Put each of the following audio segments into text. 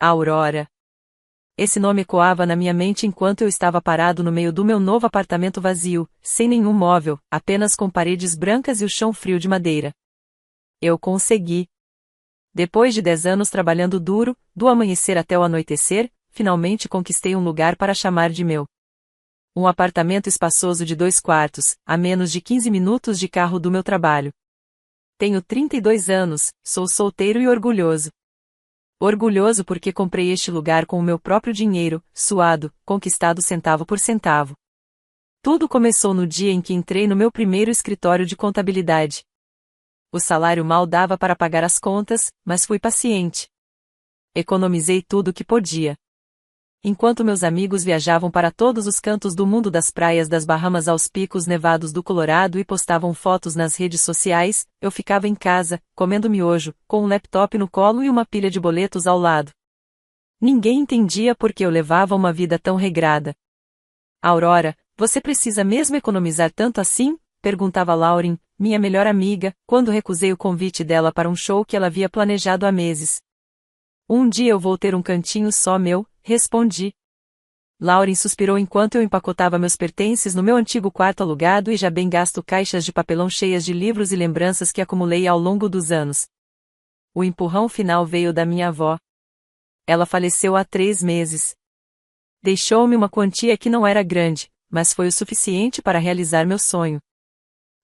Aurora. Esse nome ecoava na minha mente enquanto eu estava parado no meio do meu novo apartamento vazio, sem nenhum móvel, apenas com paredes brancas e o chão frio de madeira. Eu consegui. Depois de 10 anos trabalhando duro, do amanhecer até o anoitecer, finalmente conquistei um lugar para chamar de meu. Um apartamento espaçoso de 2 quartos, a menos de 15 minutos de carro do meu trabalho. Tenho 32 anos, sou solteiro e orgulhoso. Orgulhoso porque comprei este lugar com o meu próprio dinheiro, suado, conquistado centavo por centavo. Tudo começou no dia em que entrei no meu primeiro escritório de contabilidade. O salário mal dava para pagar as contas, mas fui paciente. Economizei tudo o que podia. Enquanto meus amigos viajavam para todos os cantos do mundo, das praias das Bahamas aos picos nevados do Colorado, e postavam fotos nas redes sociais, eu ficava em casa, comendo miojo, com um laptop no colo e uma pilha de boletos ao lado. Ninguém entendia por que eu levava uma vida tão regrada. Aurora, você precisa mesmo economizar tanto assim? Perguntava Lauren, minha melhor amiga, quando recusei o convite dela para um show que ela havia planejado há meses. Um dia eu vou ter um cantinho só meu, respondi. Lauren suspirou enquanto eu empacotava meus pertences no meu antigo quarto alugado e já bem gasto caixas de papelão cheias de livros e lembranças que acumulei ao longo dos anos. O empurrão final veio da minha avó. Ela faleceu há 3 meses. Deixou-me uma quantia que não era grande, mas foi o suficiente para realizar meu sonho.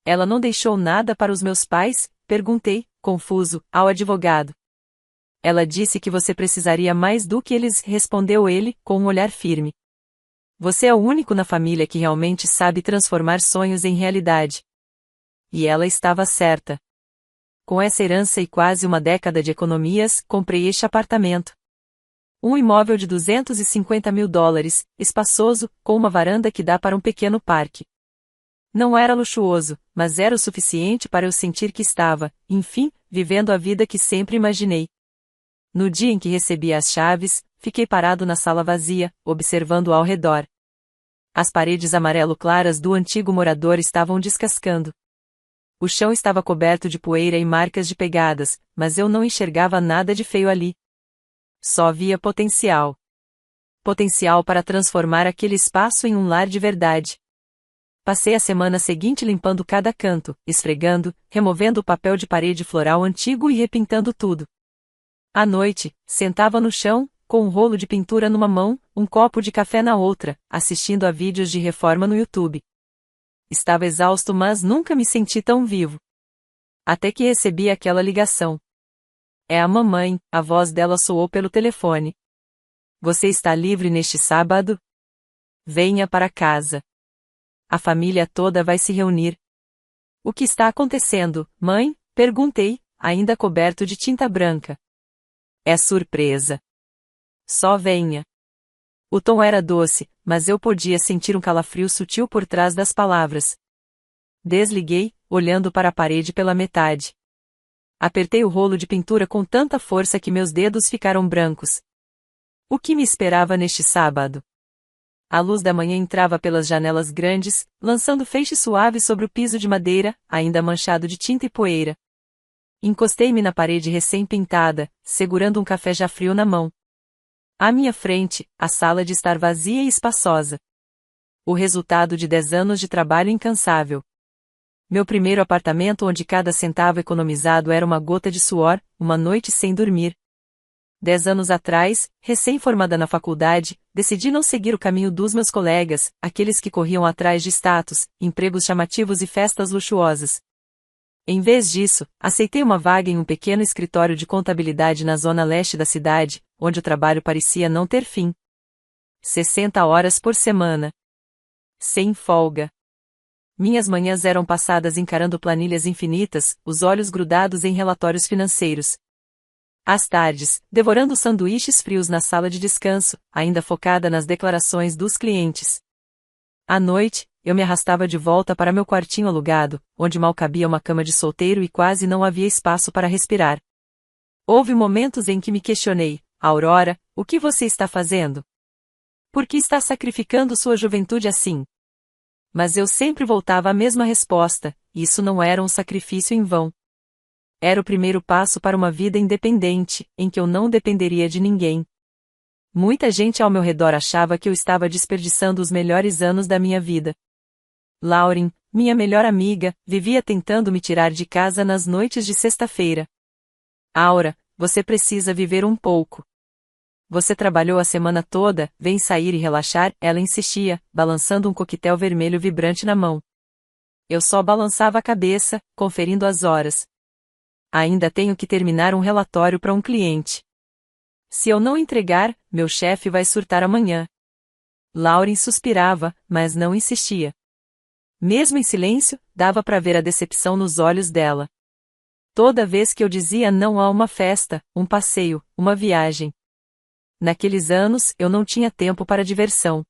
Ela não deixou nada para os meus pais? Perguntei, confuso, ao advogado. Ela disse que você precisaria mais do que eles, respondeu ele, com um olhar firme. Você é o único na família que realmente sabe transformar sonhos em realidade. E ela estava certa. Com essa herança e quase uma década de economias, comprei este apartamento. Um imóvel de $250 mil, espaçoso, com uma varanda que dá para um pequeno parque. Não era luxuoso, mas era o suficiente para eu sentir que estava, enfim, vivendo a vida que sempre imaginei. No dia em que recebi as chaves, fiquei parado na sala vazia, observando ao redor. As paredes amarelo claras do antigo morador estavam descascando. O chão estava coberto de poeira e marcas de pegadas, mas eu não enxergava nada de feio ali. Só via potencial. Potencial para transformar aquele espaço em um lar de verdade. Passei a semana seguinte limpando cada canto, esfregando, removendo o papel de parede floral antigo e repintando tudo. À noite, sentava no chão, com um rolo de pintura numa mão, um copo de café na outra, assistindo a vídeos de reforma no YouTube. Estava exausto, mas nunca me senti tão vivo. Até que recebi aquela ligação. É a mamãe, a voz dela soou pelo telefone. Você está livre neste sábado? Venha para casa. A família toda vai se reunir. O que está acontecendo, mãe? Perguntei, ainda coberto de tinta branca. É surpresa. Só venha. O tom era doce, mas eu podia sentir um calafrio sutil por trás das palavras. Desliguei, olhando para a parede pela metade. Apertei o rolo de pintura com tanta força que meus dedos ficaram brancos. O que me esperava neste sábado? A luz da manhã entrava pelas janelas grandes, lançando feixes suaves sobre o piso de madeira, ainda manchado de tinta e poeira. Encostei-me na parede recém-pintada, segurando um café já frio na mão. À minha frente, a sala de estar vazia e espaçosa. O resultado de 10 anos de trabalho incansável. Meu primeiro apartamento onde cada centavo economizado era uma gota de suor, uma noite sem dormir. 10 anos atrás, recém-formada na faculdade, decidi não seguir o caminho dos meus colegas, aqueles que corriam atrás de status, empregos chamativos e festas luxuosas. Em vez disso, aceitei uma vaga em um pequeno escritório de contabilidade na zona leste da cidade, onde o trabalho parecia não ter fim. 60 horas por semana. Sem folga. Minhas manhãs eram passadas encarando planilhas infinitas, os olhos grudados em relatórios financeiros. Às tardes, devorando sanduíches frios na sala de descanso, ainda focada nas declarações dos clientes. À noite, eu me arrastava de volta para meu quartinho alugado, onde mal cabia uma cama de solteiro e quase não havia espaço para respirar. Houve momentos em que me questionei: Aurora, o que você está fazendo? Por que está sacrificando sua juventude assim? Mas eu sempre voltava à mesma resposta: isso não era um sacrifício em vão. Era o primeiro passo para uma vida independente, em que eu não dependeria de ninguém. Muita gente ao meu redor achava que eu estava desperdiçando os melhores anos da minha vida. Lauren, minha melhor amiga, vivia tentando me tirar de casa nas noites de sexta-feira. Aura, você precisa viver um pouco. Você trabalhou a semana toda, vem sair e relaxar, ela insistia, balançando um coquetel vermelho vibrante na mão. Eu só balançava a cabeça, conferindo as horas. Ainda tenho que terminar um relatório para um cliente. Se eu não entregar, meu chefe vai surtar amanhã. Lauren suspirava, mas não insistia. Mesmo em silêncio, dava para ver a decepção nos olhos dela. Toda vez que eu dizia não a uma festa, um passeio, uma viagem. Naqueles anos, eu não tinha tempo para diversão.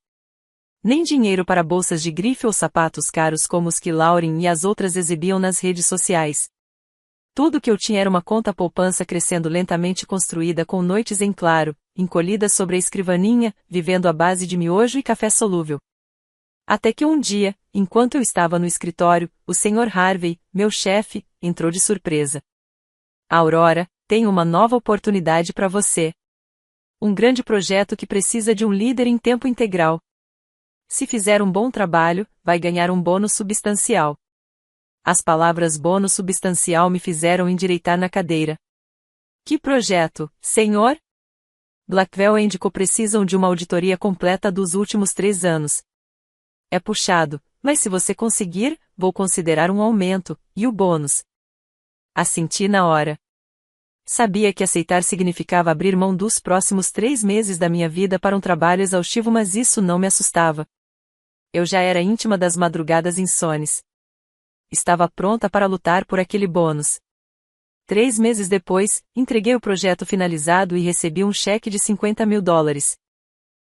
Nem dinheiro para bolsas de grife ou sapatos caros como os que Lauren e as outras exibiam nas redes sociais. Tudo que eu tinha era uma conta poupança crescendo lentamente construída com noites em claro, encolhida sobre a escrivaninha, vivendo à base de miojo e café solúvel. Até que um dia, enquanto eu estava no escritório, o Sr. Harvey, meu chefe, entrou de surpresa. Aurora, tenho uma nova oportunidade para você. Um grande projeto que precisa de um líder em tempo integral. Se fizer um bom trabalho, vai ganhar um bônus substancial. As palavras bônus substancial me fizeram endireitar na cadeira. Que projeto, senhor? Blackwell e Indico precisam de uma auditoria completa dos últimos 3 anos. É puxado, mas se você conseguir, vou considerar um aumento, e o bônus? Assenti na hora. Sabia que aceitar significava abrir mão dos próximos 3 meses da minha vida para um trabalho exaustivo, mas isso não me assustava. Eu já era íntima das madrugadas insones. Estava pronta para lutar por aquele bônus. 3 meses depois, entreguei o projeto finalizado e recebi um cheque de $50.000.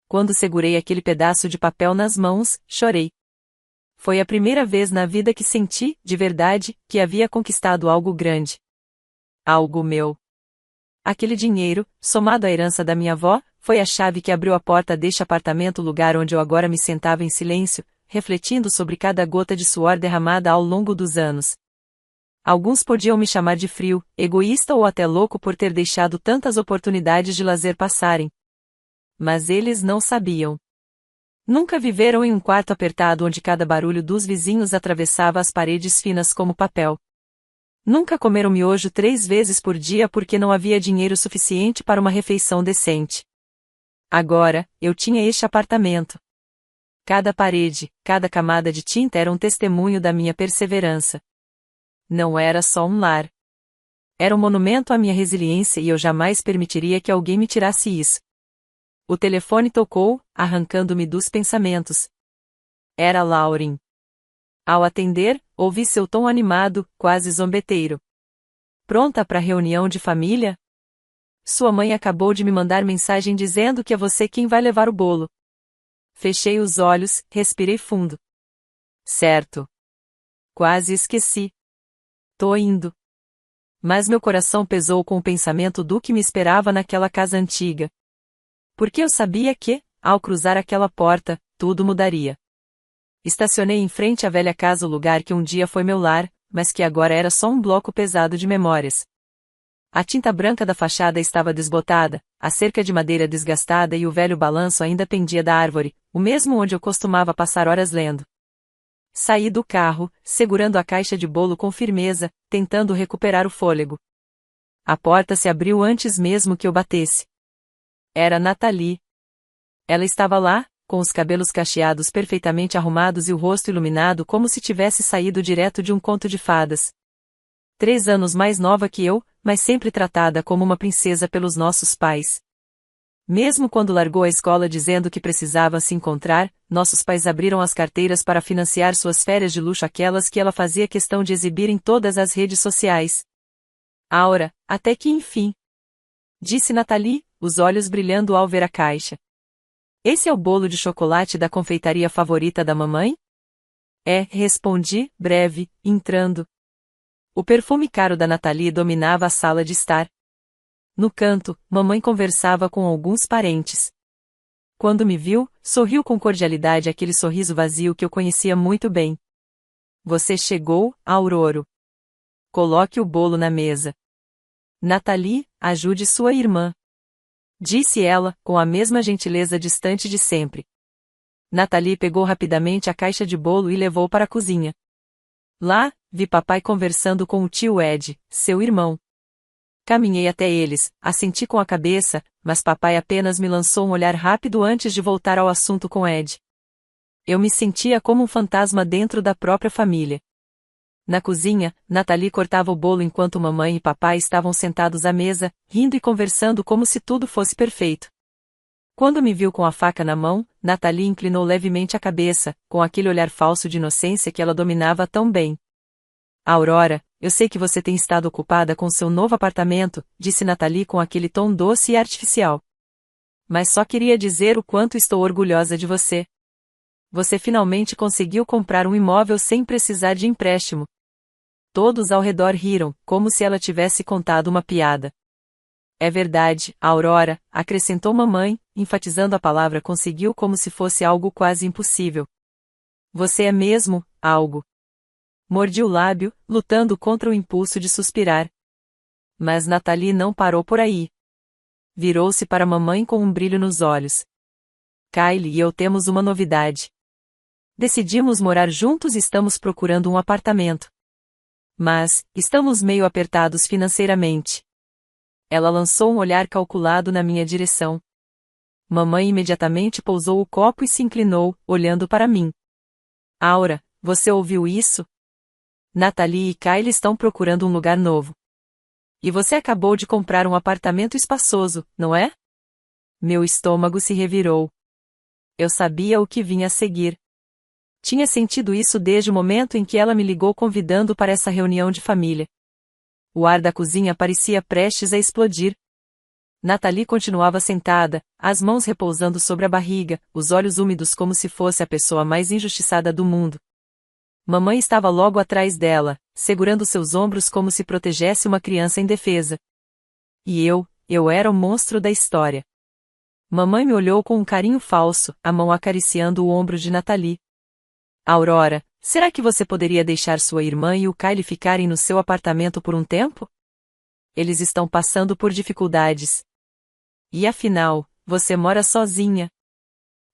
Quando segurei aquele pedaço de papel nas mãos, chorei. Foi a primeira vez na vida que senti, de verdade, que havia conquistado algo grande. Algo meu. Aquele dinheiro, somado à herança da minha avó, foi a chave que abriu a porta deste apartamento, lugar onde eu agora me sentava em silêncio, refletindo sobre cada gota de suor derramada ao longo dos anos. Alguns podiam me chamar de frio, egoísta ou até louco por ter deixado tantas oportunidades de lazer passarem. Mas eles não sabiam. Nunca viveram em um quarto apertado onde cada barulho dos vizinhos atravessava as paredes finas como papel. Nunca comeram miojo 3 vezes por dia porque não havia dinheiro suficiente para uma refeição decente. Agora, eu tinha este apartamento. Cada parede, cada camada de tinta era um testemunho da minha perseverança. Não era só um lar. Era um monumento à minha resiliência e eu jamais permitiria que alguém me tirasse isso. O telefone tocou, arrancando-me dos pensamentos. Era Lauren. Ao atender, ouvi seu tom animado, quase zombeteiro. Pronta para a reunião de família? Sua mãe acabou de me mandar mensagem dizendo que é você quem vai levar o bolo. Fechei os olhos, respirei fundo. Certo. Quase esqueci. Tô indo. Mas meu coração pesou com o pensamento do que me esperava naquela casa antiga. Porque eu sabia que, ao cruzar aquela porta, tudo mudaria. Estacionei em frente à velha casa, o lugar que um dia foi meu lar, mas que agora era só um bloco pesado de memórias. A tinta branca da fachada estava desbotada, a cerca de madeira desgastada e o velho balanço ainda pendia da árvore, o mesmo onde eu costumava passar horas lendo. Saí do carro, segurando a caixa de bolo com firmeza, tentando recuperar o fôlego. A porta se abriu antes mesmo que eu batesse. Era Nathalie. Ela estava lá, com os cabelos cacheados perfeitamente arrumados e o rosto iluminado como se tivesse saído direto de um conto de fadas. 3 anos mais nova que eu, mas sempre tratada como uma princesa pelos nossos pais. Mesmo quando largou a escola dizendo que precisava se encontrar, nossos pais abriram as carteiras para financiar suas férias de luxo, aquelas que ela fazia questão de exibir em todas as redes sociais. Aura, até que enfim. Disse Nathalie, os olhos brilhando ao ver a caixa. Esse é o bolo de chocolate da confeitaria favorita da mamãe? É, respondi, breve, entrando. O perfume caro da Nathalie dominava a sala de estar. No canto, mamãe conversava com alguns parentes. Quando me viu, sorriu com cordialidade, aquele sorriso vazio que eu conhecia muito bem. Você chegou, Aurora. Coloque o bolo na mesa. Nathalie, ajude sua irmã. Disse ela, com a mesma gentileza distante de sempre. Nathalie pegou rapidamente a caixa de bolo e levou para a cozinha. Lá, vi papai conversando com o tio Ed, seu irmão. Caminhei até eles, assenti com a cabeça, mas papai apenas me lançou um olhar rápido antes de voltar ao assunto com Ed. Eu me sentia como um fantasma dentro da própria família. Na cozinha, Nathalie cortava o bolo enquanto mamãe e papai estavam sentados à mesa, rindo e conversando como se tudo fosse perfeito. Quando me viu com a faca na mão, Nathalie inclinou levemente a cabeça, com aquele olhar falso de inocência que ela dominava tão bem. Aurora, eu sei que você tem estado ocupada com seu novo apartamento, disse Nathalie com aquele tom doce e artificial. Mas só queria dizer o quanto estou orgulhosa de você. Você finalmente conseguiu comprar um imóvel sem precisar de empréstimo. Todos ao redor riram, como se ela tivesse contado uma piada. É verdade, Aurora, acrescentou mamãe, enfatizando a palavra conseguiu como se fosse algo quase impossível. Você é mesmo, algo. Mordi o lábio, lutando contra o impulso de suspirar. Mas Nathalie não parou por aí. Virou-se para mamãe com um brilho nos olhos. Kylie e eu temos uma novidade. Decidimos morar juntos e estamos procurando um apartamento. Mas, estamos meio apertados financeiramente. Ela lançou um olhar calculado na minha direção. Mamãe imediatamente pousou o copo e se inclinou, olhando para mim. Aura, você ouviu isso? Nathalie e Kylie estão procurando um lugar novo. E você acabou de comprar um apartamento espaçoso, não é? Meu estômago se revirou. Eu sabia o que vinha a seguir. Tinha sentido isso desde o momento em que ela me ligou convidando para essa reunião de família. O ar da cozinha parecia prestes a explodir. Nathalie continuava sentada, as mãos repousando sobre a barriga, os olhos úmidos como se fosse a pessoa mais injustiçada do mundo. Mamãe estava logo atrás dela, segurando seus ombros como se protegesse uma criança indefesa. E eu era o monstro da história. Mamãe me olhou com um carinho falso, a mão acariciando o ombro de Nathalie. Aurora, será que você poderia deixar sua irmã e o Kylie ficarem no seu apartamento por um tempo? Eles estão passando por dificuldades. E afinal, você mora sozinha.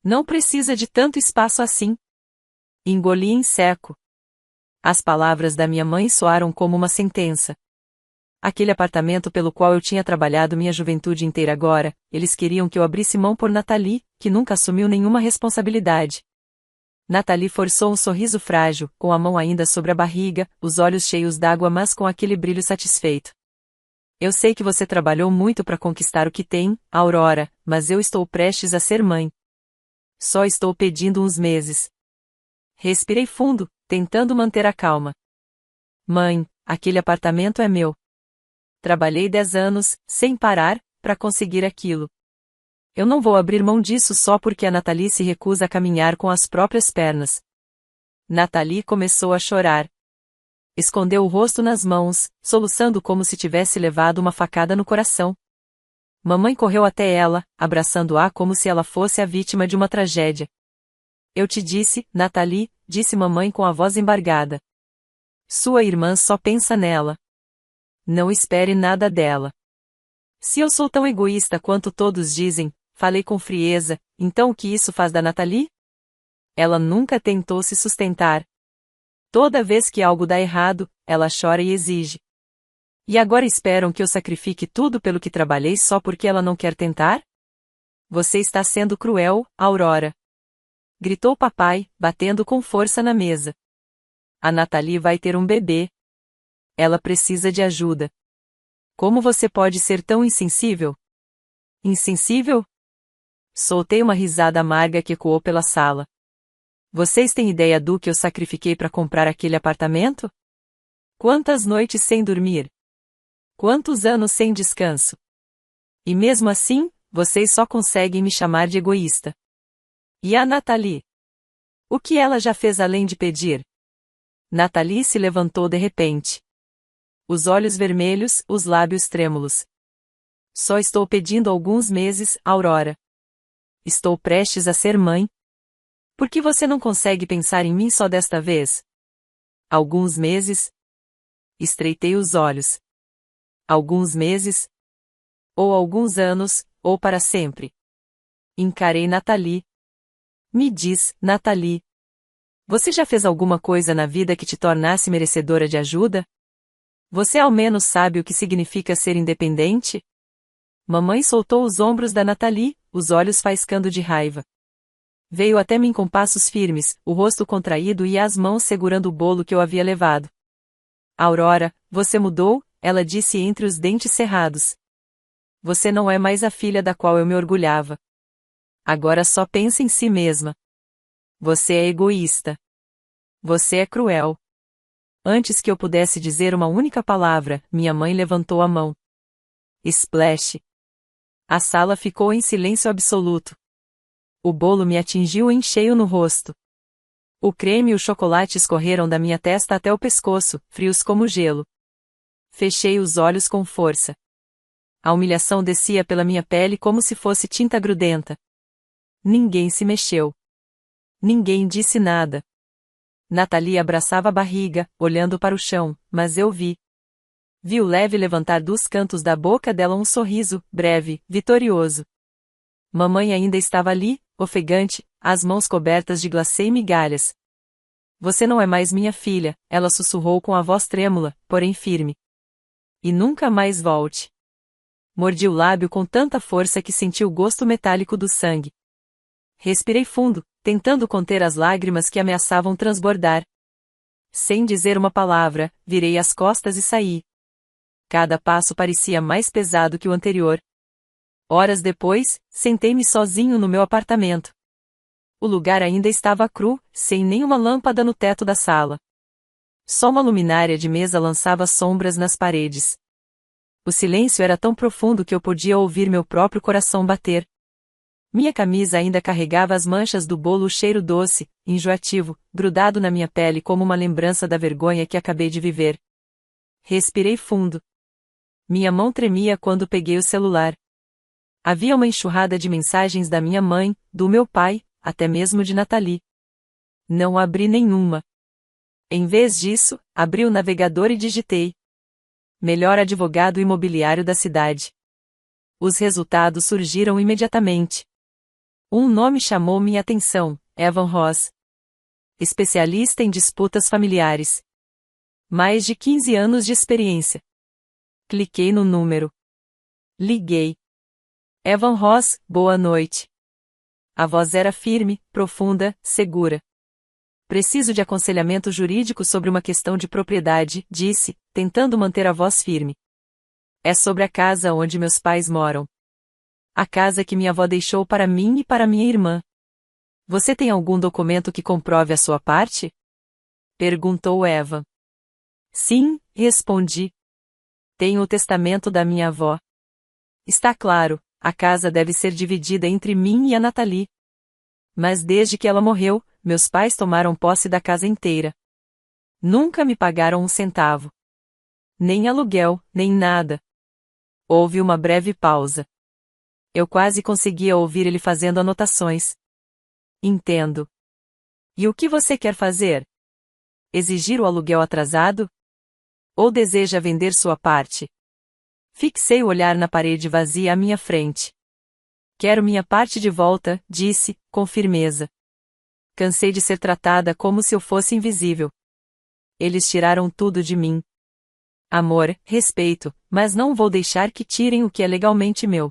Não precisa de tanto espaço assim. Engoli em seco. As palavras da minha mãe soaram como uma sentença. Aquele apartamento pelo qual eu tinha trabalhado minha juventude inteira agora, eles queriam que eu abrisse mão por Nathalie, que nunca assumiu nenhuma responsabilidade. Nathalie forçou um sorriso frágil, com a mão ainda sobre a barriga, os olhos cheios d'água mas com aquele brilho satisfeito. Eu sei que você trabalhou muito para conquistar o que tem, Aurora, mas eu estou prestes a ser mãe. Só estou pedindo uns meses. Respirei fundo, tentando manter a calma. Mãe, aquele apartamento é meu. Trabalhei 10 anos, sem parar, para conseguir aquilo. Eu não vou abrir mão disso só porque a Nathalie se recusa a caminhar com as próprias pernas. Nathalie começou a chorar. Escondeu o rosto nas mãos, soluçando como se tivesse levado uma facada no coração. Mamãe correu até ela, abraçando-a como se ela fosse a vítima de uma tragédia. Eu te disse, Nathalie, disse mamãe com a voz embargada. Sua irmã só pensa nela. Não espere nada dela. Se eu sou tão egoísta quanto todos dizem, falei com frieza, então o que isso faz da Nathalie? Ela nunca tentou se sustentar. Toda vez que algo dá errado, ela chora e exige. E agora esperam que eu sacrifique tudo pelo que trabalhei só porque ela não quer tentar? Você está sendo cruel, Aurora. Gritou papai, batendo com força na mesa. A Nathalie vai ter um bebê. Ela precisa de ajuda. Como você pode ser tão insensível? Insensível? Soltei uma risada amarga que ecoou pela sala. Vocês têm ideia do que eu sacrifiquei para comprar aquele apartamento? Quantas noites sem dormir? Quantos anos sem descanso? E mesmo assim, vocês só conseguem me chamar de egoísta. E a Nathalie? O que ela já fez além de pedir? Nathalie se levantou de repente. Os olhos vermelhos, os lábios trêmulos. Só estou pedindo alguns meses, Aurora. Estou prestes a ser mãe. Por que você não consegue pensar em mim só desta vez? Alguns meses? Estreitei os olhos. Alguns meses? Ou alguns anos, ou para sempre? Encarei Nathalie. Me diz, Nathalie. Você já fez alguma coisa na vida que te tornasse merecedora de ajuda? Você ao menos sabe o que significa ser independente? Mamãe soltou os ombros da Nathalie, os olhos faiscando de raiva. Veio até mim com passos firmes, o rosto contraído e as mãos segurando o bolo que eu havia levado. Aurora, você mudou, ela disse entre os dentes cerrados. Você não é mais a filha da qual eu me orgulhava. Agora só pensa em si mesma. Você é egoísta. Você é cruel. Antes que eu pudesse dizer uma única palavra, minha mãe levantou a mão. Splash. A sala ficou em silêncio absoluto. O bolo me atingiu em cheio no rosto. O creme e o chocolate escorreram da minha testa até o pescoço, frios como gelo. Fechei os olhos com força. A humilhação descia pela minha pele como se fosse tinta grudenta. Ninguém se mexeu. Ninguém disse nada. Nathalie abraçava a barriga, olhando para o chão, mas eu vi. Vi o leve levantar dos cantos da boca dela um sorriso, breve, vitorioso. Mamãe ainda estava ali, ofegante, as mãos cobertas de glacê e migalhas. Você não é mais minha filha, ela sussurrou com a voz trêmula, porém firme. E nunca mais volte. Mordi o lábio com tanta força que senti o gosto metálico do sangue. Respirei fundo, tentando conter as lágrimas que ameaçavam transbordar. Sem dizer uma palavra, virei as costas e saí. Cada passo parecia mais pesado que o anterior. Horas depois, sentei-me sozinho no meu apartamento. O lugar ainda estava cru, sem nenhuma lâmpada no teto da sala. Só uma luminária de mesa lançava sombras nas paredes. O silêncio era tão profundo que eu podia ouvir meu próprio coração bater. Minha camisa ainda carregava as manchas do bolo, o cheiro doce, enjoativo, grudado na minha pele como uma lembrança da vergonha que acabei de viver. Respirei fundo. Minha mão tremia quando peguei o celular. Havia uma enxurrada de mensagens da minha mãe, do meu pai, até mesmo de Nathalie. Não abri nenhuma. Em vez disso, abri o navegador e digitei: melhor advogado imobiliário da cidade. Os resultados surgiram imediatamente. Um nome chamou minha atenção: Evan Ross. Especialista em disputas familiares. Mais de 15 anos de experiência. Cliquei no número. Liguei. Evan Ross, boa noite. A voz era firme, profunda, segura. Preciso de aconselhamento jurídico sobre uma questão de propriedade, disse, tentando manter a voz firme. É sobre a casa onde meus pais moram. A casa que minha avó deixou para mim e para minha irmã. Você tem algum documento que comprove a sua parte? Perguntou Evan. Sim, respondi. Tenho o testamento da minha avó. Está claro, a casa deve ser dividida entre mim e a Nathalie. Mas desde que ela morreu, meus pais tomaram posse da casa inteira. Nunca me pagaram um centavo. Nem aluguel, nem nada. Houve uma breve pausa. Eu quase conseguia ouvir ele fazendo anotações. Entendo. E o que você quer fazer? Exigir o aluguel atrasado? Ou deseja vender sua parte? Fixei o olhar na parede vazia à minha frente. Quero minha parte de volta, disse, com firmeza. Cansei de ser tratada como se eu fosse invisível. Eles tiraram tudo de mim. Amor, respeito, mas não vou deixar que tirem o que é legalmente meu.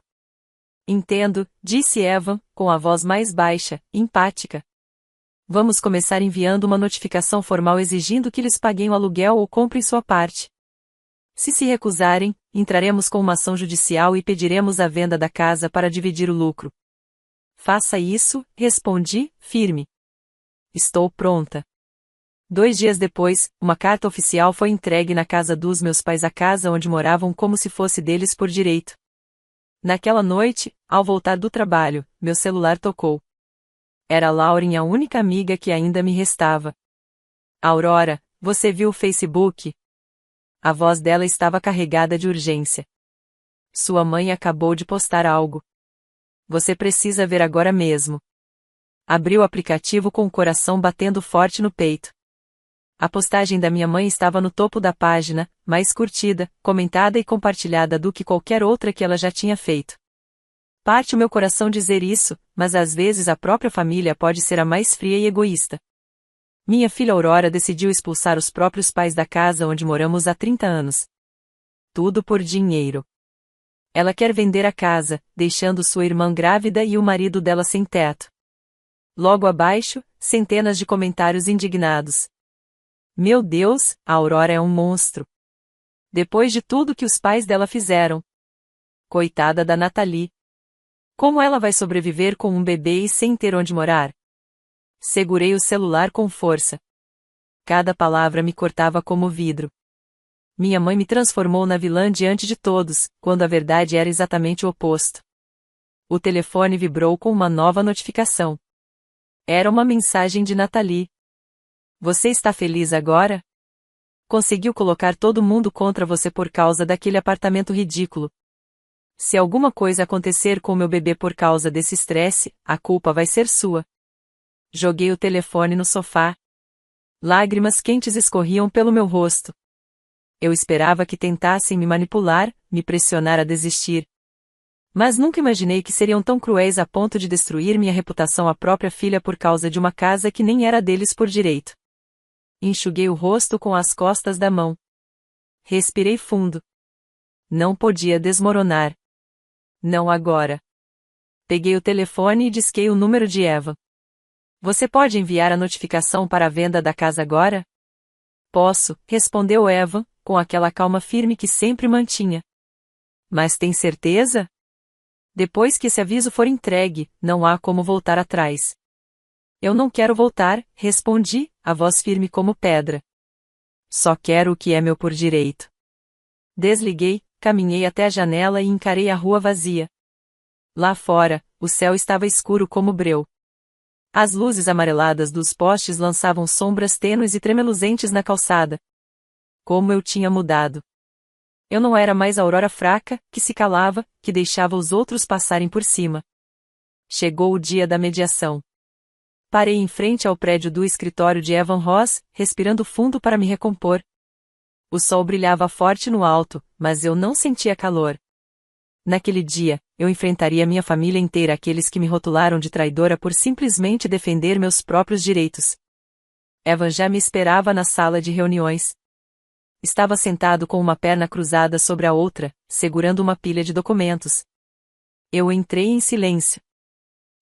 Entendo, disse Evan, com a voz mais baixa, empática. Vamos começar enviando uma notificação formal exigindo que lhes paguem o aluguel ou comprem sua parte. Se recusarem, entraremos com uma ação judicial e pediremos a venda da casa para dividir o lucro. Faça isso, respondi, firme. Estou pronta. 2 dias depois, uma carta oficial foi entregue na casa dos meus pais, a casa onde moravam como se fosse deles por direito. Naquela noite, ao voltar do trabalho, meu celular tocou. Era Lauren, a única amiga que ainda me restava. Aurora, você viu o Facebook? A voz dela estava carregada de urgência. Sua mãe acabou de postar algo. Você precisa ver agora mesmo. Abri o aplicativo com o coração batendo forte no peito. A postagem da minha mãe estava no topo da página, mais curtida, comentada e compartilhada do que qualquer outra que ela já tinha feito. Parte o meu coração dizer isso, mas às vezes a própria família pode ser a mais fria e egoísta. Minha filha Aurora decidiu expulsar os próprios pais da casa onde moramos há 30 anos. Tudo por dinheiro. Ela quer vender a casa, deixando sua irmã grávida e o marido dela sem teto. Logo abaixo, centenas de comentários indignados. Meu Deus, a Aurora é um monstro. Depois de tudo que os pais dela fizeram. Coitada da Nathalie. Como ela vai sobreviver com um bebê e sem ter onde morar? Segurei o celular com força. Cada palavra me cortava como vidro. Minha mãe me transformou na vilã diante de todos, quando a verdade era exatamente o oposto. O telefone vibrou com uma nova notificação. Era uma mensagem de Nathalie. Você está feliz agora? Conseguiu colocar todo mundo contra você por causa daquele apartamento ridículo. Se alguma coisa acontecer com meu bebê por causa desse estresse, a culpa vai ser sua. Joguei o telefone no sofá. Lágrimas quentes escorriam pelo meu rosto. Eu esperava que tentassem me manipular, me pressionar a desistir. Mas nunca imaginei que seriam tão cruéis a ponto de destruir minha reputação à própria filha por causa de uma casa que nem era deles por direito. Enxuguei o rosto com as costas da mão. Respirei fundo. Não podia desmoronar. Não agora. Peguei o telefone e disquei o número de Eva. Você pode enviar a notificação para a venda da casa agora? Posso, respondeu Eva, com aquela calma firme que sempre mantinha. Mas tem certeza? Depois que esse aviso for entregue, não há como voltar atrás. Eu não quero voltar, respondi, a voz firme como pedra. Só quero o que é meu por direito. Desliguei, caminhei até a janela e encarei a rua vazia. Lá fora, o céu estava escuro como breu. As luzes amareladas dos postes lançavam sombras tênues e tremeluzentes na calçada. Como eu tinha mudado. Eu não era mais a Aurora fraca, que se calava, que deixava os outros passarem por cima. Chegou o dia da mediação. Parei em frente ao prédio do escritório de Evan Ross, respirando fundo para me recompor. O sol brilhava forte no alto, mas eu não sentia calor. Naquele dia, eu enfrentaria minha família inteira, aqueles que me rotularam de traidora por simplesmente defender meus próprios direitos. Evan já me esperava na sala de reuniões. Estava sentado com uma perna cruzada sobre a outra, segurando uma pilha de documentos. Eu entrei em silêncio.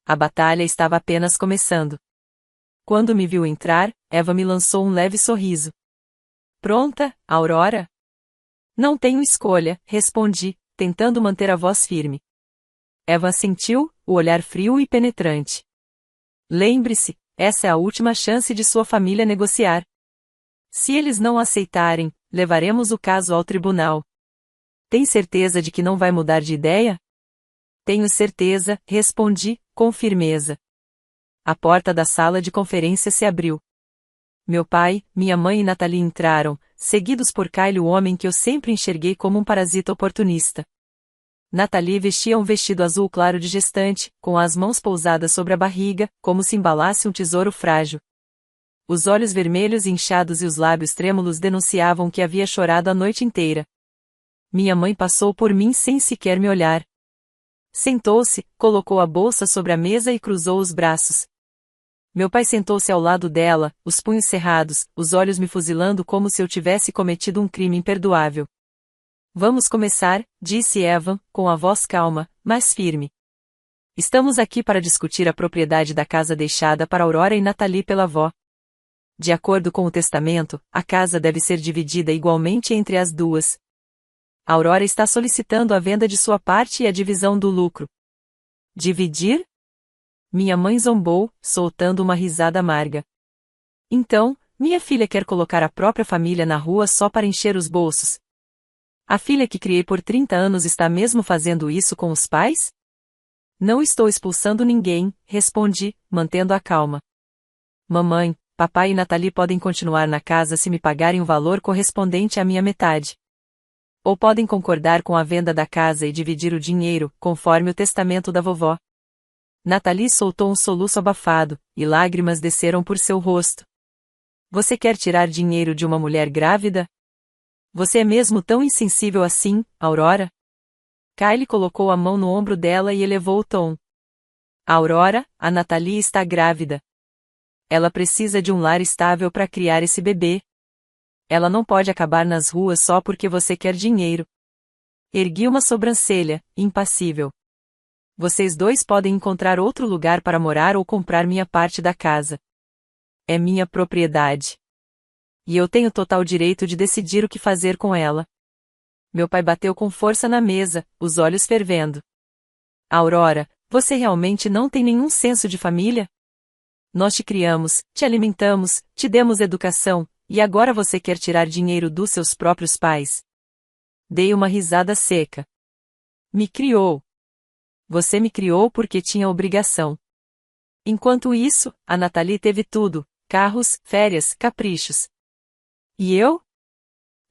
A batalha estava apenas começando. Quando me viu entrar, Eva me lançou um leve sorriso. Pronta, Aurora? Não tenho escolha, respondi, tentando manter a voz firme. Eva assentiu, o olhar frio e penetrante. Lembre-se, essa é a última chance de sua família negociar. Se eles não aceitarem, levaremos o caso ao tribunal. Tem certeza de que não vai mudar de ideia? Tenho certeza, respondi, com firmeza. A porta da sala de conferência se abriu. Meu pai, minha mãe e Nathalie entraram, seguidos por Kyle, o homem que eu sempre enxerguei como um parasita oportunista. Nathalie vestia um vestido azul claro de gestante, com as mãos pousadas sobre a barriga, como se embalasse um tesouro frágil. Os olhos vermelhos inchados e os lábios trêmulos denunciavam que havia chorado a noite inteira. Minha mãe passou por mim sem sequer me olhar. Sentou-se, colocou a bolsa sobre a mesa e cruzou os braços. Meu pai sentou-se ao lado dela, os punhos cerrados, os olhos me fuzilando como se eu tivesse cometido um crime imperdoável. Vamos começar, disse Evan, com a voz calma, mas firme. Estamos aqui para discutir a propriedade da casa deixada para Aurora e Nathalie pela avó. De acordo com o testamento, a casa deve ser dividida igualmente entre as duas. A Aurora está solicitando a venda de sua parte e a divisão do lucro. Dividir? Minha mãe zombou, soltando uma risada amarga. Então, minha filha quer colocar a própria família na rua só para encher os bolsos. A filha que criei por 30 anos está mesmo fazendo isso com os pais? Não estou expulsando ninguém, respondi, mantendo a calma. Mamãe, papai e Nathalie podem continuar na casa se me pagarem o valor correspondente à minha metade. Ou podem concordar com a venda da casa e dividir o dinheiro, conforme o testamento da vovó. Nathalie soltou um soluço abafado, e lágrimas desceram por seu rosto. Você quer tirar dinheiro de uma mulher grávida? Você é mesmo tão insensível assim, Aurora? Kylie colocou a mão no ombro dela e elevou o tom. Aurora, a Natalie está grávida. Ela precisa de um lar estável para criar esse bebê. Ela não pode acabar nas ruas só porque você quer dinheiro. Ergui uma sobrancelha, impassível. Vocês dois podem encontrar outro lugar para morar ou comprar minha parte da casa. É minha propriedade. E eu tenho total direito de decidir o que fazer com ela. Meu pai bateu com força na mesa, os olhos fervendo. Aurora, você realmente não tem nenhum senso de família? Nós te criamos, te alimentamos, te demos educação, e agora você quer tirar dinheiro dos seus próprios pais? Dei uma risada seca. Me criou. Você me criou porque tinha obrigação. Enquanto isso, a Natalie teve tudo: carros, férias, caprichos. E eu?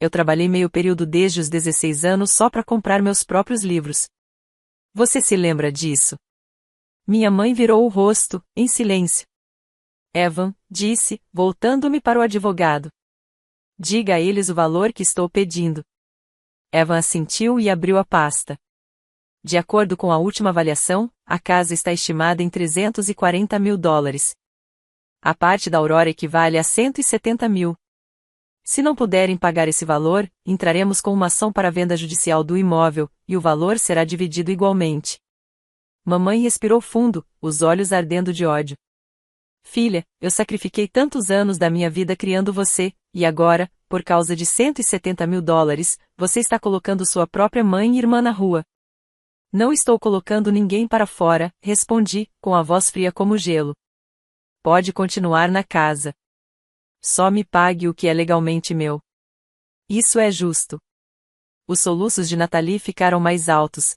Eu trabalhei meio período desde os 16 anos só para comprar meus próprios livros. Você se lembra disso? Minha mãe virou o rosto, em silêncio. Evan, disse, voltando-me para o advogado. Diga a eles o valor que estou pedindo. Evan assentiu e abriu a pasta. De acordo com a última avaliação, a casa está estimada em $340 mil. A parte da Aurora equivale a $170 mil. Se não puderem pagar esse valor, entraremos com uma ação para venda judicial do imóvel, e o valor será dividido igualmente. Mamãe respirou fundo, os olhos ardendo de ódio. Filha, eu sacrifiquei tantos anos da minha vida criando você, e agora, por causa de $170 mil, você está colocando sua própria mãe e irmã na rua. Não estou colocando ninguém para fora, respondi, com a voz fria como gelo. Pode continuar na casa. Só me pague o que é legalmente meu. Isso é justo. Os soluços de Natalie ficaram mais altos.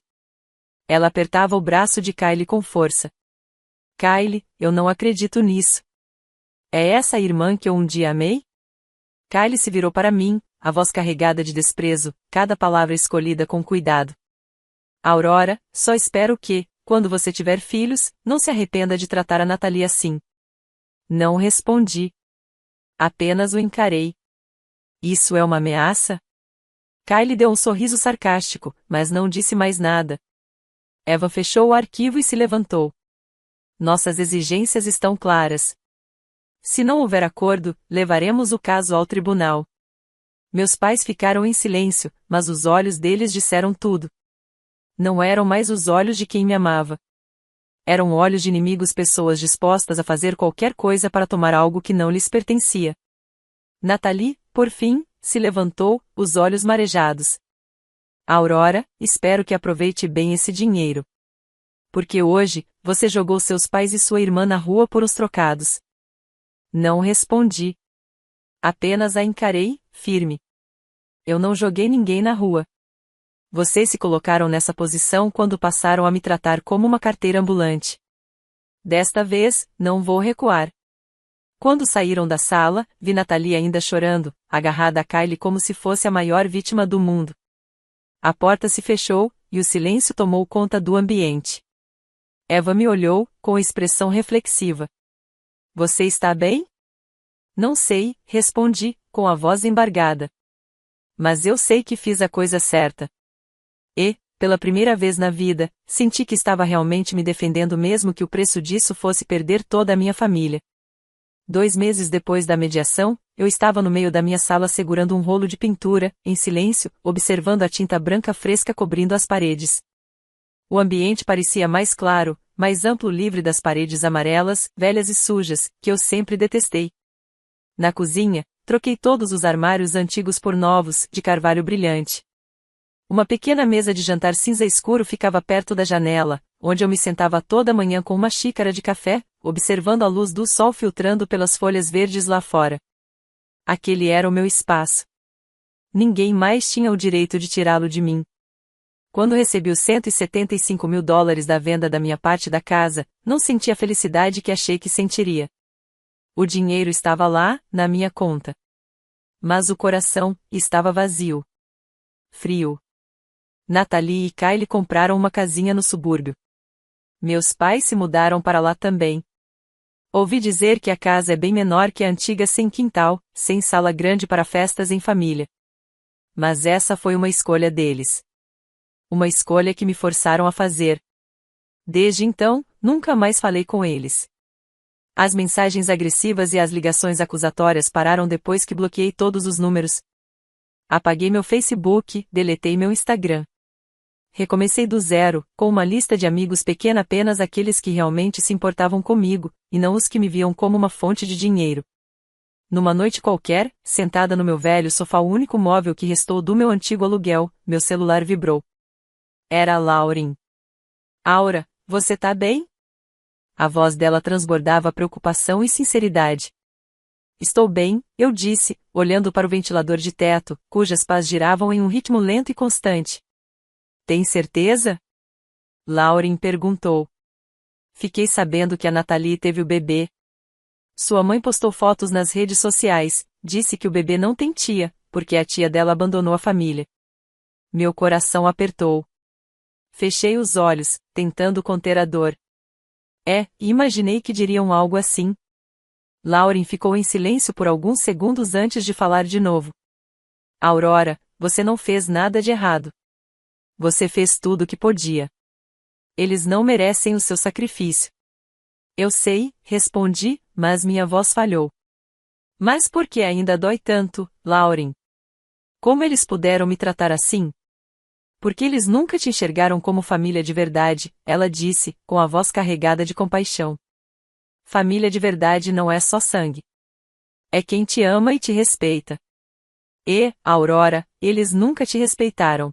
Ela apertava o braço de Kylie com força. Kylie, eu não acredito nisso. É essa a irmã que eu um dia amei? Kylie se virou para mim, a voz carregada de desprezo, cada palavra escolhida com cuidado. Aurora, só espero que, quando você tiver filhos, não se arrependa de tratar a Natalie assim. Não respondi. Apenas o encarei. Isso é uma ameaça? Kylie deu um sorriso sarcástico, mas não disse mais nada. Eva fechou o arquivo e se levantou. Nossas exigências estão claras. Se não houver acordo, levaremos o caso ao tribunal. Meus pais ficaram em silêncio, mas os olhos deles disseram tudo. Não eram mais os olhos de quem me amava. Eram olhos de inimigos, pessoas dispostas a fazer qualquer coisa para tomar algo que não lhes pertencia. Natalie, por fim, se levantou, os olhos marejados. Aurora, espero que aproveite bem esse dinheiro. Porque hoje, você jogou seus pais e sua irmã na rua por uns trocados. Não respondi. Apenas a encarei, firme. Eu não joguei ninguém na rua. Vocês se colocaram nessa posição quando passaram a me tratar como uma carteira ambulante. Desta vez, não vou recuar. Quando saíram da sala, vi Natalie ainda chorando, agarrada a Kylie como se fosse a maior vítima do mundo. A porta se fechou, e o silêncio tomou conta do ambiente. Eva me olhou, com expressão reflexiva. Você está bem? Não sei, respondi, com a voz embargada. Mas eu sei que fiz a coisa certa. E, pela primeira vez na vida, senti que estava realmente me defendendo mesmo que o preço disso fosse perder toda a minha família. 2 meses depois da mediação, eu estava no meio da minha sala segurando um rolo de pintura, em silêncio, observando a tinta branca fresca cobrindo as paredes. O ambiente parecia mais claro, mais amplo, livre das paredes amarelas, velhas e sujas, que eu sempre detestei. Na cozinha, troquei todos os armários antigos por novos, de carvalho brilhante. Uma pequena mesa de jantar cinza escuro ficava perto da janela, onde eu me sentava toda manhã com uma xícara de café, observando a luz do sol filtrando pelas folhas verdes lá fora. Aquele era o meu espaço. Ninguém mais tinha o direito de tirá-lo de mim. Quando recebi os $175 mil da venda da minha parte da casa, não senti a felicidade que achei que sentiria. O dinheiro estava lá, na minha conta. Mas o coração estava vazio. Frio. Natalie e Kylie compraram uma casinha no subúrbio. Meus pais se mudaram para lá também. Ouvi dizer que a casa é bem menor que a antiga, sem quintal, sem sala grande para festas em família. Mas essa foi uma escolha deles. uma escolha que me forçaram a fazer. Desde então, nunca mais falei com eles. As mensagens agressivas e as ligações acusatórias pararam depois que bloqueei todos os números. Apaguei meu Facebook, deletei meu Instagram. Recomecei do zero, com uma lista de amigos pequena, apenas aqueles que realmente se importavam comigo, e não os que me viam como uma fonte de dinheiro. Numa noite qualquer, sentada no meu velho sofá, o único móvel que restou do meu antigo aluguel, meu celular vibrou. Era a Lauren. Aura, você tá bem? A voz dela transbordava preocupação e sinceridade. Estou bem, eu disse, olhando para o ventilador de teto, cujas pás giravam em um ritmo lento e constante. Tem certeza? Lauren perguntou. Fiquei sabendo que a Nathalie teve o bebê. Sua mãe postou fotos nas redes sociais, disse que o bebê não tem tia, porque a tia dela abandonou a família. Meu coração apertou. Fechei os olhos, tentando conter a dor. E imaginei que diriam algo assim. Lauren ficou em silêncio por alguns segundos antes de falar de novo. Aurora, você não fez nada de errado. Você fez tudo o que podia. Eles não merecem o seu sacrifício. Eu sei, respondi, mas minha voz falhou. Mas por que ainda dói tanto, Lauren? Como eles puderam me tratar assim? Porque eles nunca te enxergaram como família de verdade, ela disse, com a voz carregada de compaixão. Família de verdade não é só sangue. É quem te ama e te respeita. E, Aurora, eles nunca te respeitaram.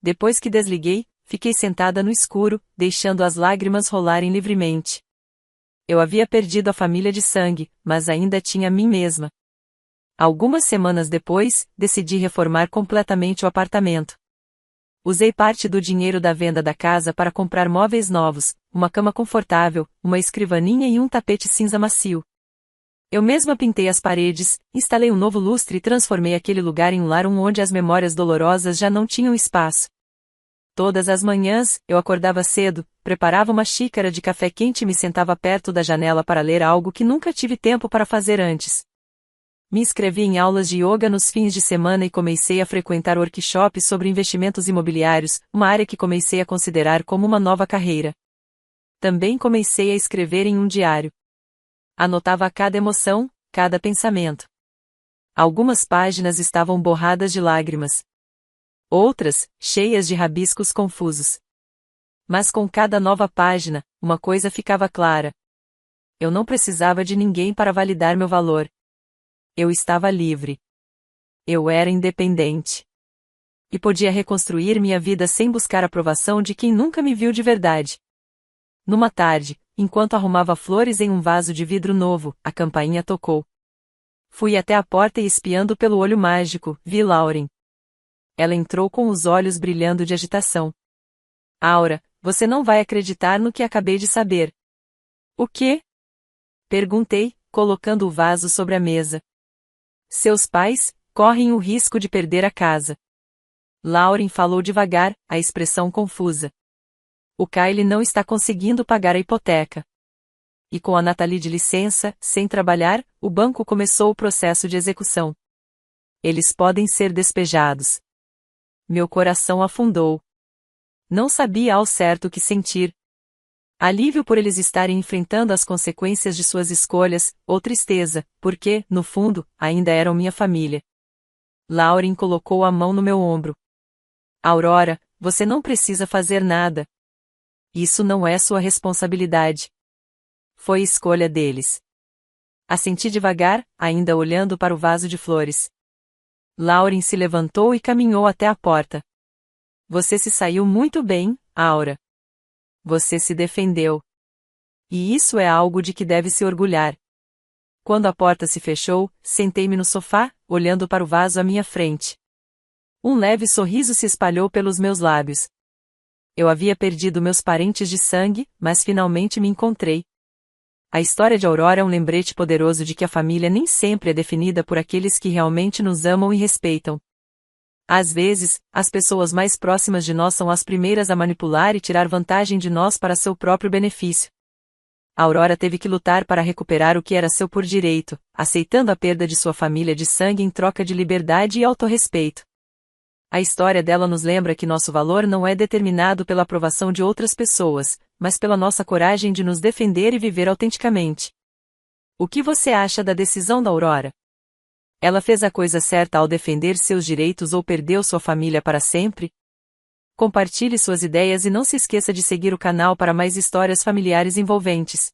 Depois que desliguei, fiquei sentada no escuro, deixando as lágrimas rolarem livremente. Eu havia perdido a família de sangue, mas ainda tinha a mim mesma. Algumas semanas depois, decidi reformar completamente o apartamento. Usei parte do dinheiro da venda da casa para comprar móveis novos, uma cama confortável, uma escrivaninha e um tapete cinza macio. Eu mesma pintei as paredes, instalei um novo lustre e transformei aquele lugar em um lar onde as memórias dolorosas já não tinham espaço. Todas as manhãs, eu acordava cedo, preparava uma xícara de café quente e me sentava perto da janela para ler algo que nunca tive tempo para fazer antes. Me inscrevi em aulas de yoga nos fins de semana e comecei a frequentar workshops sobre investimentos imobiliários, uma área que comecei a considerar como uma nova carreira. Também comecei a escrever em um diário. Anotava cada emoção, cada pensamento. Algumas páginas estavam borradas de lágrimas. Outras, cheias de rabiscos confusos. Mas com cada nova página, uma coisa ficava clara. Eu não precisava de ninguém para validar meu valor. Eu estava livre. Eu era independente. E podia reconstruir minha vida sem buscar a aprovação de quem nunca me viu de verdade. Numa tarde, enquanto arrumava flores em um vaso de vidro novo, a campainha tocou. Fui até a porta e, espiando pelo olho mágico, vi Lauren. Ela entrou com os olhos brilhando de agitação. Aura, você não vai acreditar no que acabei de saber. O quê? Perguntei, colocando o vaso sobre a mesa. Seus pais correm o risco de perder a casa. Lauren falou devagar, a expressão confusa. O Kyle não está conseguindo pagar a hipoteca. E com a Nathalie de licença, sem trabalhar, o banco começou o processo de execução. Eles podem ser despejados. Meu coração afundou. Não sabia ao certo o que sentir. Alívio por eles estarem enfrentando as consequências de suas escolhas, ou tristeza, porque, no fundo, ainda eram minha família. Lauren colocou a mão no meu ombro. Aurora, você não precisa fazer nada. Isso não é sua responsabilidade. Foi escolha deles. Assenti devagar, ainda olhando para o vaso de flores. Lauren se levantou e caminhou até a porta. Você se saiu muito bem, Aura. Você se defendeu. E isso é algo de que deve se orgulhar. Quando a porta se fechou, sentei-me no sofá, olhando para o vaso à minha frente. Um leve sorriso se espalhou pelos meus lábios. Eu havia perdido meus parentes de sangue, mas finalmente me encontrei. A história de Aurora é um lembrete poderoso de que a família nem sempre é definida por aqueles que realmente nos amam e respeitam. Às vezes, as pessoas mais próximas de nós são as primeiras a manipular e tirar vantagem de nós para seu próprio benefício. Aurora teve que lutar para recuperar o que era seu por direito, aceitando a perda de sua família de sangue em troca de liberdade e autorrespeito. A história dela nos lembra que nosso valor não é determinado pela aprovação de outras pessoas, mas pela nossa coragem de nos defender e viver autenticamente. O que você acha da decisão da Aurora? Ela fez a coisa certa ao defender seus direitos ou perdeu sua família para sempre? Compartilhe suas ideias e não se esqueça de seguir o canal para mais histórias familiares envolventes.